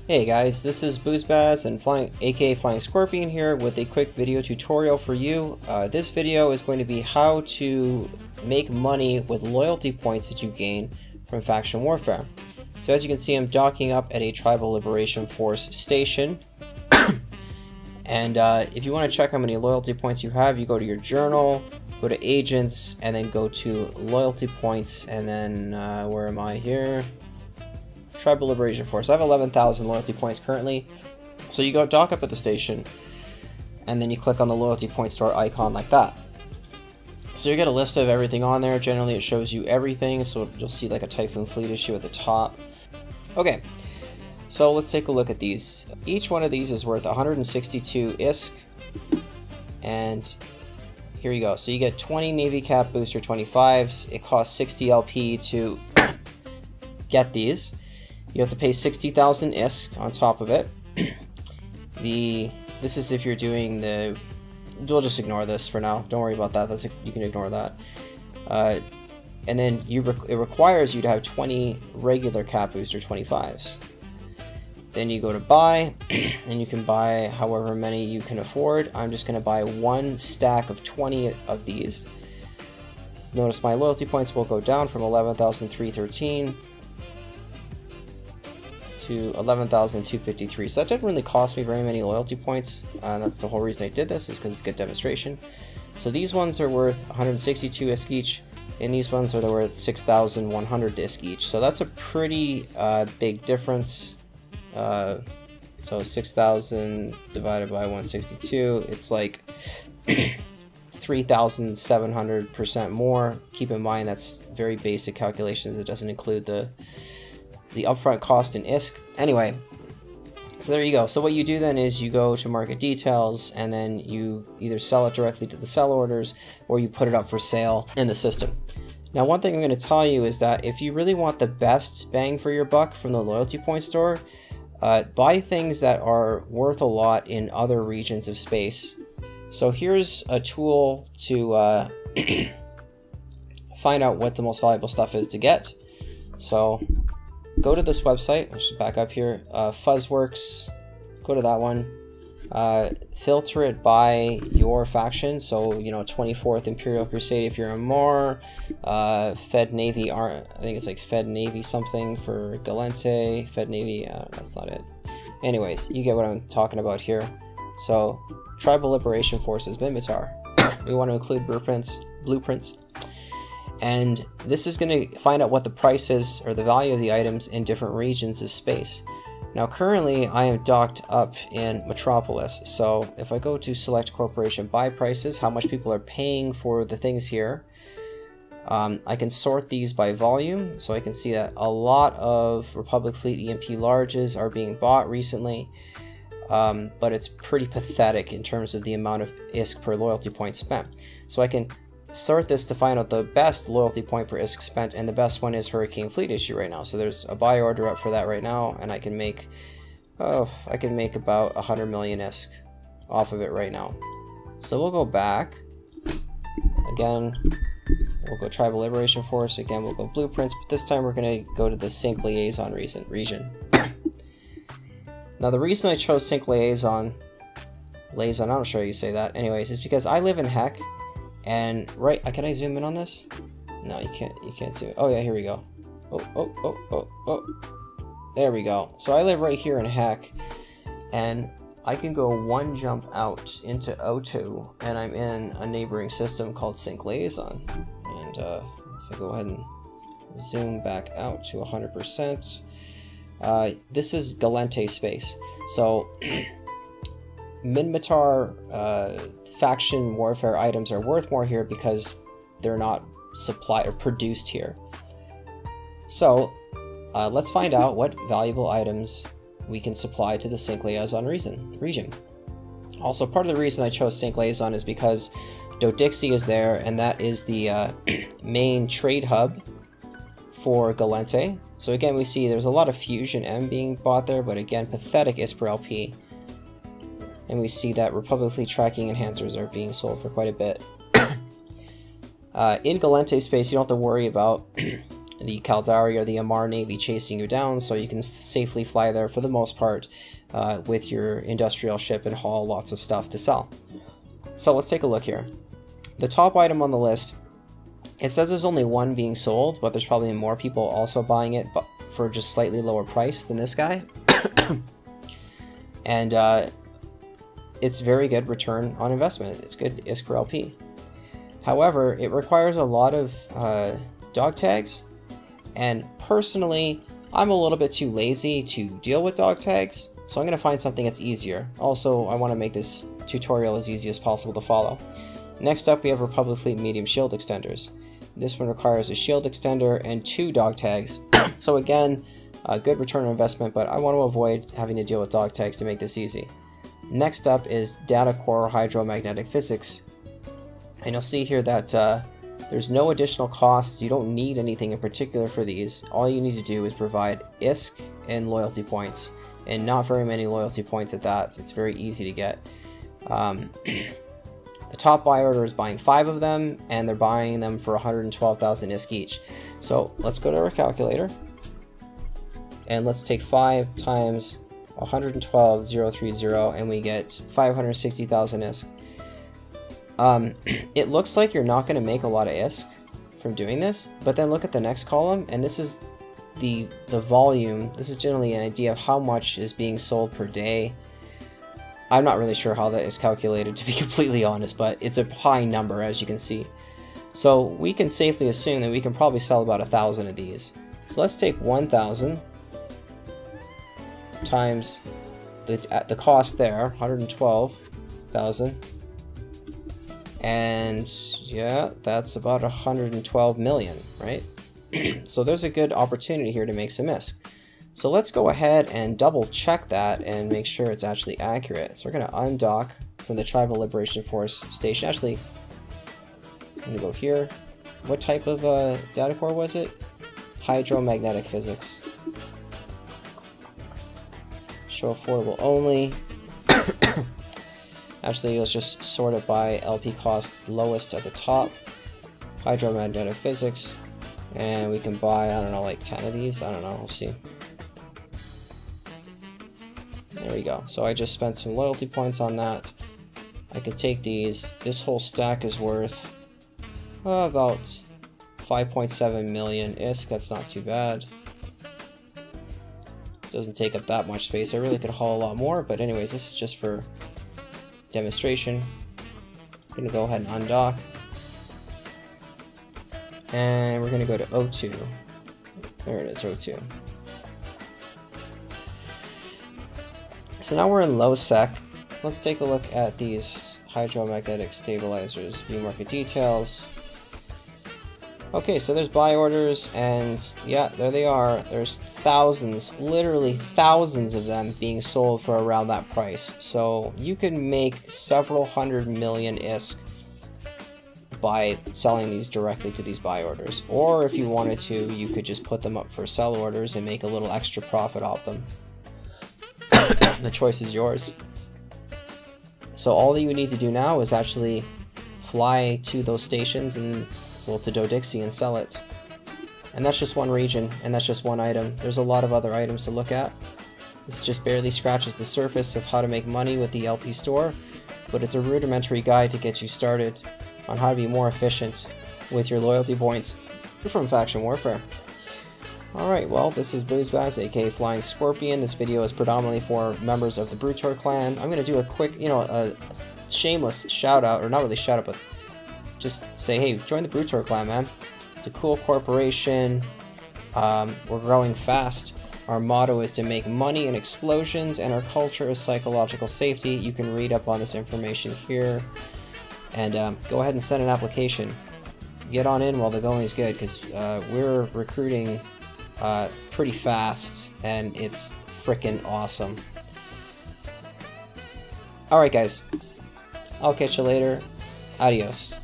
Hey guys, this is Boozbaz and aka Flying Scorpion here with a quick video tutorial for you. This video is going to be how to make money with loyalty points that you gain from faction warfare. So as you can see, I'm docking up at a Tribal Liberation Force station. And if you want to check how many loyalty points you have, you go to your journal, go to agents, and then go to loyalty points, and then where am I here? Tribal Liberation Force. I have 11,000 loyalty points currently. So you go dock up at the station, and then you click on the loyalty point store icon like that. So you get a list of everything on there. Generally it shows you everything, so you'll see like a Typhoon Fleet issue at the top. Okay, so let's take a look at these. Each one of these is worth 162 ISK, and here you go. So you get 20 Navy Cap Booster 25s. It costs 60 LP to get these. You have to pay 60,000 ISK on top of it. This is if you're doing the... We'll just ignore this for now. Don't worry about that. You can ignore that. And then it requires you to have 20 regular Cap Booster 25s. Then you go to buy, and you can buy however many you can afford. I'm just going to buy one stack of 20 of these. So notice my loyalty points will go down from 11,313 to 11,253. So that didn't really cost me very many loyalty points, and that's the whole reason I did this, is because it's a good demonstration. So these ones are worth 162 ISK each, and these ones are worth 6,100 ISK each. So that's a pretty big difference. So 6,000 divided by 162, it's like 3,700% more. Keep in mind that's very basic calculations. It doesn't include the upfront cost in ISK. Anyway, so there you go. So what you do then is you go to market details, and then you either sell it directly to the sell orders, or you put it up for sale in the system. Now, one thing I'm going to tell you is that if you really want the best bang for your buck from the loyalty point store, buy things that are worth a lot in other regions of space. So here's a tool to find out what the most valuable stuff is to get. So go to this website. Let's just back up here. Fuzzworks. Go to that one. Filter it by your faction. So, 24th Imperial Crusade if you're a Mar. Fed Navy. I think it's like Fed Navy something for Galente. Fed Navy. That's not it. Anyways, you get what I'm talking about here. So, Tribal Liberation Forces, Minmatar. We want to include blueprints. And this is going to find out what the price is, or the value of the items in different regions of space. Now currently I am docked up in Metropolis, so if I go to select corporation buy prices, how much people are paying for the things here, I can sort these by volume, so I can see that a lot of Republic Fleet EMP larges are being bought recently, but it's pretty pathetic in terms of the amount of ISK per loyalty point spent. So I can sort this to find out the best loyalty point per ISK spent, and the best one is Hurricane Fleet issue right now. So there's a buy order up for that right now, and I can make about 100 million ISK off of it right now. So we'll go back again. We'll go Tribal Liberation Force again. We'll go blueprints, but this time we're going to go to the Sync Liaison region. Now the reason I chose Sync Liaison, I'm not sure how you say that. Anyways, is because I live in Heck. And can I zoom in on this? No, you can't zoom. Oh yeah, here we go. Oh. There we go. So I live right here in Heck, and I can go one jump out into O2, and I'm in a neighboring system called Sync Liaison. And if I go ahead and zoom back out to 100%, this is Galente space. So Minmatar faction warfare items are worth more here because they're not supplied or produced here. So let's find out what valuable items we can supply to the Sync Liaison region. Also, part of the reason I chose Sync Liaison is because Dodixie is there, and that is the main trade hub for Galente. So again, we see there's a lot of Fusion M being bought there, but again, pathetic ISK per LP. And we see that Republic Fleet tracking enhancers are being sold for quite a bit. In Galente space, you don't have to worry about the Caldari or the Amar Navy chasing you down, so you can safely fly there for the most part with your industrial ship and haul lots of stuff to sell. So let's take a look here. The top item on the list, it says there's only one being sold, but there's probably more people also buying it, but for just slightly lower price than this guy. And it's very good return on investment. It's good ISK for LP. However, it requires a lot of dog tags, and personally, I'm a little bit too lazy to deal with dog tags, so I'm going to find something that's easier. Also, I want to make this tutorial as easy as possible to follow. Next up, we have Republic Fleet Medium Shield Extenders. This one requires a shield extender and 2 dog tags. So again, a good return on investment, but I want to avoid having to deal with dog tags to make this easy. Next up is Data Core Hydromagnetic Physics. And you'll see here that there's no additional costs. You don't need anything in particular for these. All you need to do is provide ISK and loyalty points, and not very many loyalty points at that. It's very easy to get. The top buy order is buying 5 of them, and they're buying them for 112,000 ISK each. So let's go to our calculator, and let's take 5 times 112,030, and we get 560,000 ISK. It looks like you're not going to make a lot of ISK from doing this, but then look at the next column, and this is the volume. This is generally an idea of how much is being sold per day. I'm not really sure how that is calculated, to be completely honest, but it's a high number, as you can see. So we can safely assume that we can probably sell about 1,000 of these. So let's take 1,000 times the cost there, 112,000. And yeah, that's about 112 million, right? So there's a good opportunity here to make some ISK. So let's go ahead and double check that and make sure it's actually accurate. So we're going to undock from the Tribal Liberation Force station. Actually, I'm going to go here. What type of data core was it? Hydromagnetic physics. Show affordable only. Actually, let's just sort it by LP cost lowest at the top. Hydromagnetic physics. And we can buy, I don't know, like 10 of these. I don't know, we'll see. There we go. So I just spent some loyalty points on that. I can take these. This whole stack is worth about 5.7 million ISK. That's not too bad. Doesn't take up that much space. I really could haul a lot more, but anyways, this is just for demonstration. I'm going to go ahead and undock. And we're going to go to O2. There it is, O2. So now we're in low sec. Let's take a look at these hydromagnetic stabilizers. View market details. Okay, so there's buy orders, and yeah, there they are. There's thousands, literally thousands of them being sold for around that price. So you can make several 100 million ISK by selling these directly to these buy orders. Or if you wanted to, you could just put them up for sell orders and make a little extra profit off them. The choice is yours. So all that you need to do now is actually fly to those stations and, well, to Dodixie and sell it. And that's just one region, and that's just one item. There's a lot of other items to look at. This just barely scratches the surface of how to make money with the LP store, but it's a rudimentary guide to get you started on how to be more efficient with your loyalty points from Faction Warfare. Alright, well, this is Boozbaz, aka Flying Scorpion. This video is predominantly for members of the Brutor clan. I'm going to do a quick, a shameless shout out, or not really shout out, but just say, hey, join the Brutor clan, man. It's a cool corporation. We're growing fast. Our motto is to make money in explosions, and our culture is psychological safety. You can read up on this information here. And go ahead and send an application. Get on in while the going is good, because we're recruiting pretty fast, and it's freaking awesome. Alright guys, I'll catch you later. Adios.